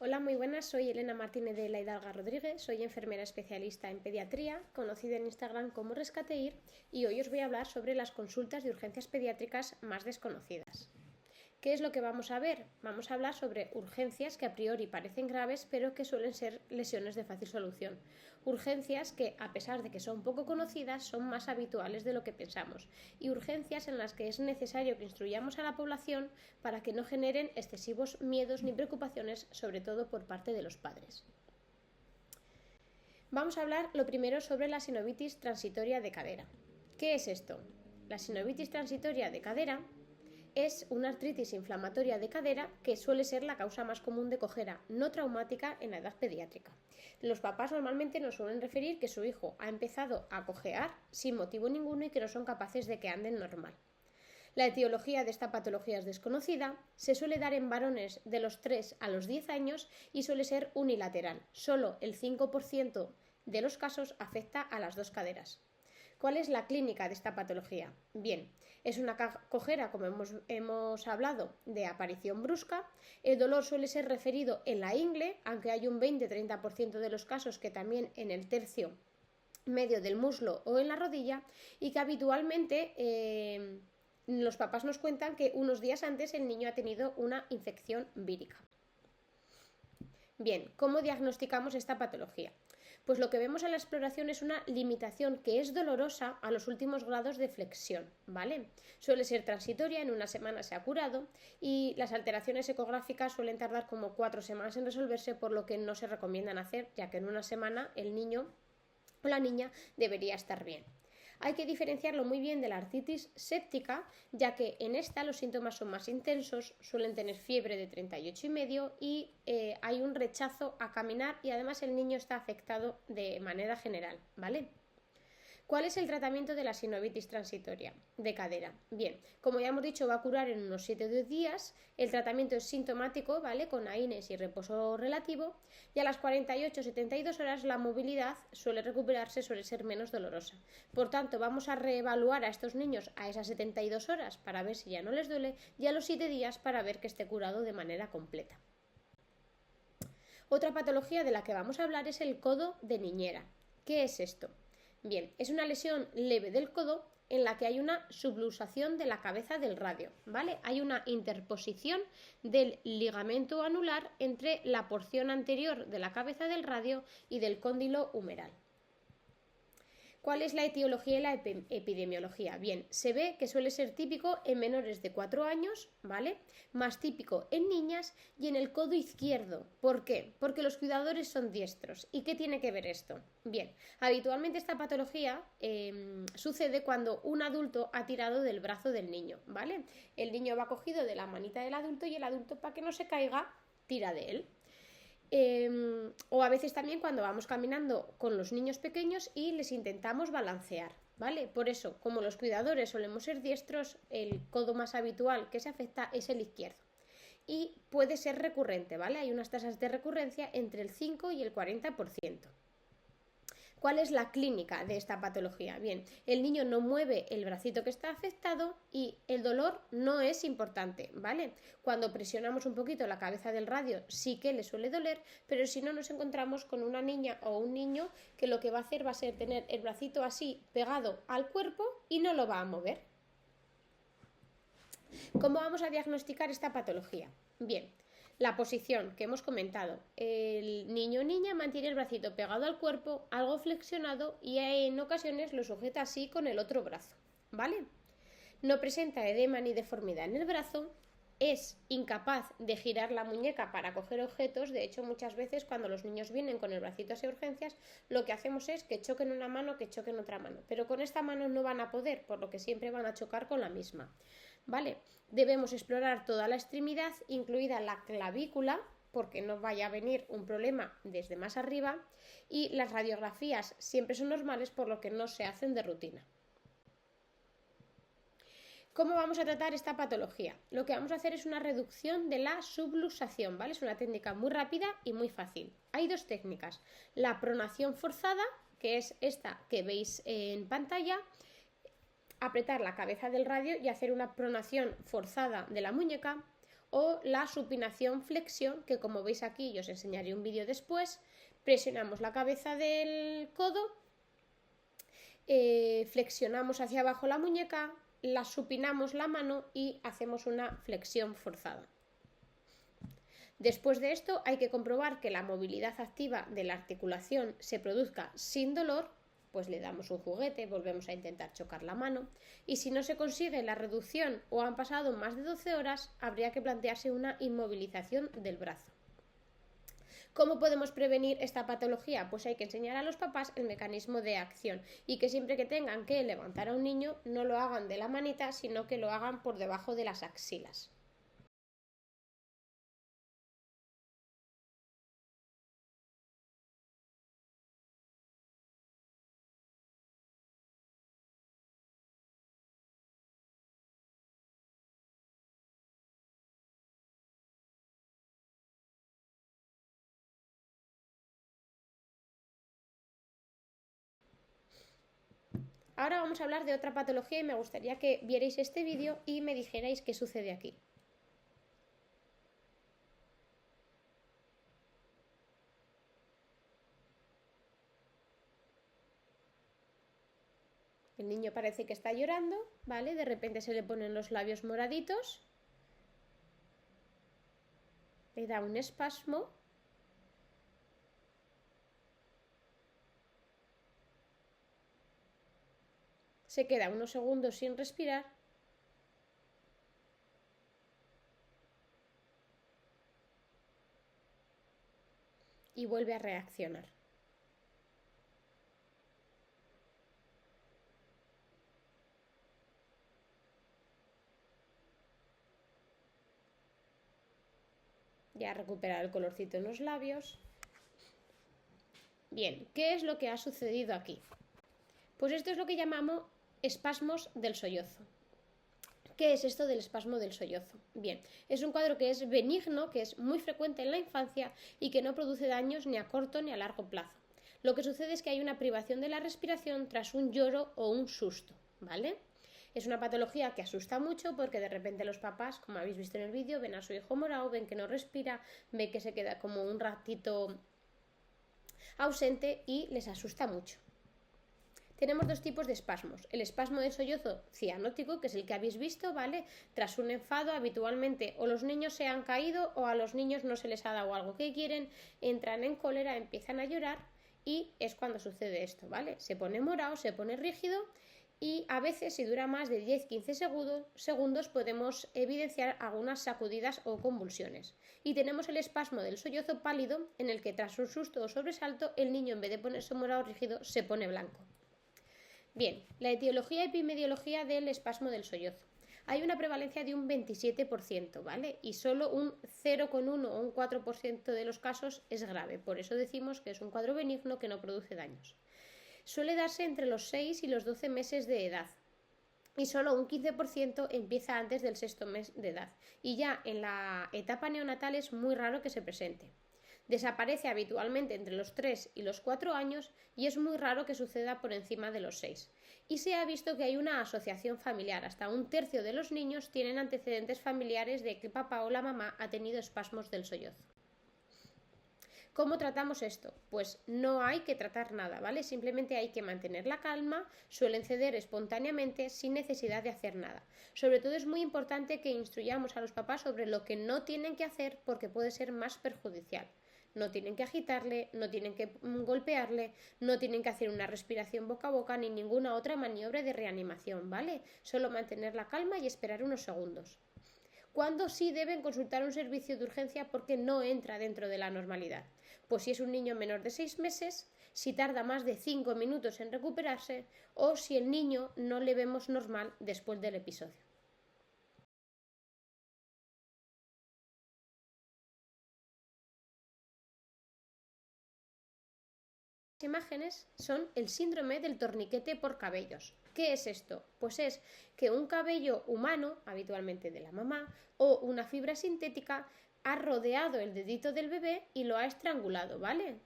Hola, muy buenas, soy Elena Martínez de La Hidalga Rodríguez, soy enfermera especialista en pediatría, conocida en Instagram como Rescateir, y hoy os voy a hablar sobre las consultas de urgencias pediátricas más desconocidas. ¿Qué es lo que vamos a ver? Vamos a hablar sobre urgencias que a priori parecen graves, pero que suelen ser lesiones de fácil solución. Urgencias que, a pesar de que son poco conocidas, son más habituales de lo que pensamos. Y urgencias en las que es necesario que instruyamos a la población para que no generen excesivos miedos ni preocupaciones, sobre todo por parte de los padres. Vamos a hablar lo primero sobre la sinovitis transitoria de cadera. ¿Qué es esto? La sinovitis transitoria de cadera es una artritis inflamatoria de cadera que suele ser la causa más común de cojera no traumática en la edad pediátrica. Los papás normalmente nos suelen referir que su hijo ha empezado a cojear sin motivo ninguno y que no son capaces de que anden normal. La etiología de esta patología es desconocida, se suele dar en varones de los 3 a los 10 años y suele ser unilateral. Solo el 5% de los casos afecta a las dos caderas. ¿Cuál es la clínica de esta patología? Bien, es una cojera, como hemos hablado, de aparición brusca. El dolor suele ser referido en la ingle, aunque hay un 20-30% de los casos que también en el tercio medio del muslo o en la rodilla, y que habitualmente los papás nos cuentan que unos días antes el niño ha tenido una infección vírica. Bien, ¿cómo diagnosticamos esta patología? Pues lo que vemos en la exploración es una limitación que es dolorosa a los últimos grados de flexión, ¿vale? Suele ser transitoria, en una semana se ha curado y las alteraciones ecográficas suelen tardar como 4 semanas en resolverse, por lo que no se recomiendan hacer, ya que en una semana el niño o la niña debería estar bien. Hay que diferenciarlo muy bien de la artritis séptica, ya que en esta los síntomas son más intensos, suelen tener fiebre de 38,5 y hay un rechazo a caminar, y además el niño está afectado de manera general, ¿vale? ¿Cuál es el tratamiento de la sinovitis transitoria de cadera? Bien, como ya hemos dicho, va a curar en unos 7 o 10 días. El tratamiento es sintomático, ¿vale? Con AINES y reposo relativo. Y a las 48 o 72 horas la movilidad suele recuperarse, suele ser menos dolorosa. Por tanto, vamos a reevaluar a estos niños a esas 72 horas para ver si ya no les duele, y a los 7 días para ver que esté curado de manera completa. Otra patología de la que vamos a hablar es el codo de niñera. ¿Qué es esto? Bien, es una lesión leve del codo en la que hay una subluxación de la cabeza del radio, ¿vale? Hay una interposición del ligamento anular entre la porción anterior de la cabeza del radio y del cóndilo humeral. ¿Cuál es la etiología y la epidemiología? Bien, se ve que suele ser típico en menores de 4 años, ¿vale? Más típico en niñas y en el codo izquierdo. ¿Por qué? Porque los cuidadores son diestros. ¿Y qué tiene que ver esto? Bien, habitualmente esta patología sucede cuando un adulto ha tirado del brazo del niño, ¿vale? El niño va cogido de la manita del adulto y el adulto, para que no se caiga, tira de él. O a veces también cuando vamos caminando con los niños pequeños y les intentamos balancear, ¿vale? Por eso, como los cuidadores solemos ser diestros, el codo más habitual que se afecta es el izquierdo. Y puede ser recurrente, ¿vale? Hay unas tasas de recurrencia entre el 5 y el 40%. ¿Cuál es la clínica de esta patología? Bien, el niño no mueve el bracito que está afectado y el dolor no es importante, ¿vale? Cuando presionamos un poquito la cabeza del radio sí que le suele doler, pero si no, nos encontramos con una niña o un niño que lo que va a hacer va a ser tener el bracito así pegado al cuerpo y no lo va a mover. ¿Cómo vamos a diagnosticar esta patología? Bien, la posición que hemos comentado, el niño o niña mantiene el bracito pegado al cuerpo, algo flexionado, y en ocasiones lo sujeta así con el otro brazo, ¿vale? No presenta edema ni deformidad en el brazo, es incapaz de girar la muñeca para coger objetos. De hecho, muchas veces cuando los niños vienen con el bracito hacia urgencias, lo que hacemos es que choquen una mano, que choquen otra mano, pero con esta mano no van a poder, por lo que siempre van a chocar con la misma, ¿vale? Debemos explorar toda la extremidad, incluida la clavícula, porque no vaya a venir un problema desde más arriba, y las radiografías siempre son normales, por lo que no se hacen de rutina. ¿Cómo vamos a tratar esta patología? Lo que vamos a hacer es una reducción de la subluxación, ¿vale? Es una técnica muy rápida y muy fácil. Hay dos técnicas: la pronación forzada, que es esta que veis en pantalla, apretar la cabeza del radio y hacer una pronación forzada de la muñeca, o la supinación-flexión, que como veis aquí, yo os enseñaré un vídeo después, presionamos la cabeza del codo, flexionamos hacia abajo la muñeca, la supinamos la mano y hacemos una flexión forzada. Después de esto hay que comprobar que la movilidad activa de la articulación se produzca sin dolor, pues le damos un juguete, volvemos a intentar chocar la mano, y si no se consigue la reducción o han pasado más de 12 horas, habría que plantearse una inmovilización del brazo. ¿Cómo podemos prevenir esta patología? Pues hay que enseñar a los papás el mecanismo de acción y que siempre que tengan que levantar a un niño no lo hagan de la manita, sino que lo hagan por debajo de las axilas. Ahora vamos a hablar de otra patología y me gustaría que vierais este vídeo y me dijerais qué sucede aquí. El niño parece que está llorando, ¿vale? De repente se le ponen los labios moraditos, le da un espasmo. Se queda unos segundos sin respirar y vuelve a reaccionar. Ya recupera el colorcito en los labios. Bien, ¿qué es lo que ha sucedido aquí? Pues esto es lo que llamamos espasmos del sollozo. ¿Qué es esto del espasmo del sollozo? Bien, es un cuadro que es benigno, que es muy frecuente en la infancia y que no produce daños ni a corto ni a largo plazo. Lo que sucede es que hay una privación de la respiración tras un lloro o un susto, ¿vale? Es una patología que asusta mucho porque de repente los papás, como habéis visto en el vídeo, ven a su hijo morado, ven que no respira, ven que se queda como un ratito ausente y les asusta mucho. Tenemos dos tipos de espasmos. El espasmo de sollozo cianótico, que es el que habéis visto, ¿vale? Tras un enfado, habitualmente o los niños se han caído o a los niños no se les ha dado algo que quieren, entran en cólera, empiezan a llorar y es cuando sucede esto, ¿vale? Se pone morado, se pone rígido y a veces, si dura más de 10-15 segundos, podemos evidenciar algunas sacudidas o convulsiones. Y tenemos el espasmo del sollozo pálido, en el que tras un susto o sobresalto, el niño en vez de ponerse morado rígido, se pone blanco. Bien, la etiología y epidemiología del espasmo del sollozo. Hay una prevalencia de un 27%, ¿vale? Y solo un 0,1 o un 4% de los casos es grave. Por eso decimos que es un cuadro benigno que no produce daños. Suele darse entre los 6 y los 12 meses de edad. Y solo un 15% empieza antes del 6.º mes de edad. Y ya en la etapa neonatal es muy raro que se presente. Desaparece habitualmente entre los 3 y los 4 años y es muy raro que suceda por encima de los 6. Y se ha visto que hay una asociación familiar. Hasta un tercio de los niños tienen antecedentes familiares de que papá o la mamá ha tenido espasmos del sollozo. ¿Cómo tratamos esto? Pues no hay que tratar nada, ¿vale? Simplemente hay que mantener la calma, suelen ceder espontáneamente sin necesidad de hacer nada. Sobre todo es muy importante que instruyamos a los papás sobre lo que no tienen que hacer porque puede ser más perjudicial. No tienen que agitarle, no tienen que golpearle, no tienen que hacer una respiración boca a boca ni ninguna otra maniobra de reanimación, ¿vale? Solo mantener la calma y esperar unos segundos. ¿Cuándo sí deben consultar un servicio de urgencia porque no entra dentro de la normalidad? Pues si es un niño menor de 6 meses, si tarda más de 5 minutos en recuperarse o si el niño no le vemos normal después del episodio. Las imágenes son el síndrome del torniquete por cabellos. ¿Qué es esto? Pues es que un cabello humano, habitualmente de la mamá, o una fibra sintética, ha rodeado el dedito del bebé y lo ha estrangulado, ¿vale?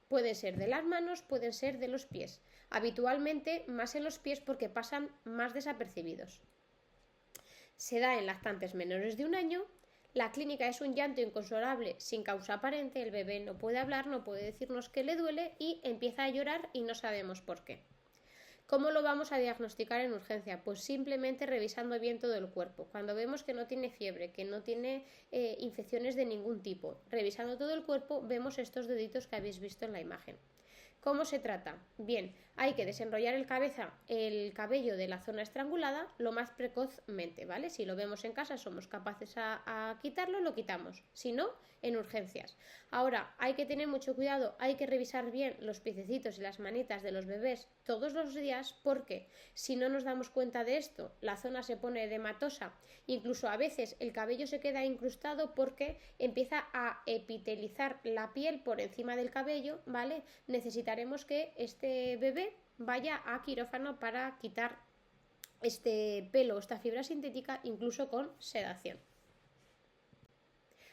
Pueden ser de las manos, pueden ser de los pies. Habitualmente más en los pies porque pasan más desapercibidos. Se da en lactantes menores de un año. La clínica es un llanto inconsolable sin causa aparente, el bebé no puede hablar, no puede decirnos que le duele y empieza a llorar y no sabemos por qué. ¿Cómo lo vamos a diagnosticar en urgencia? Pues simplemente revisando bien todo el cuerpo. Cuando vemos que no tiene fiebre, que no tiene infecciones de ningún tipo, revisando todo el cuerpo, vemos estos deditos que habéis visto en la imagen. ¿Cómo se trata? Bien, hay que desenrollar el cabello de la zona estrangulada lo más precozmente, ¿vale? Si lo vemos en casa, somos capaces a quitarlo, lo quitamos. Si no, en urgencias. Ahora, hay que tener mucho cuidado, hay que revisar bien los piececitos y las manitas de los bebés todos los días porque si no nos damos cuenta de esto, la zona se pone edematosa, incluso a veces el cabello se queda incrustado porque empieza a epitelizar la piel por encima del cabello, ¿vale? Necesitaremos que este bebé vaya a quirófano para quitar este pelo, esta fibra sintética, incluso con sedación.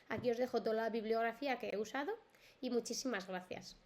Aquí os dejo toda la bibliografía que he usado y muchísimas gracias.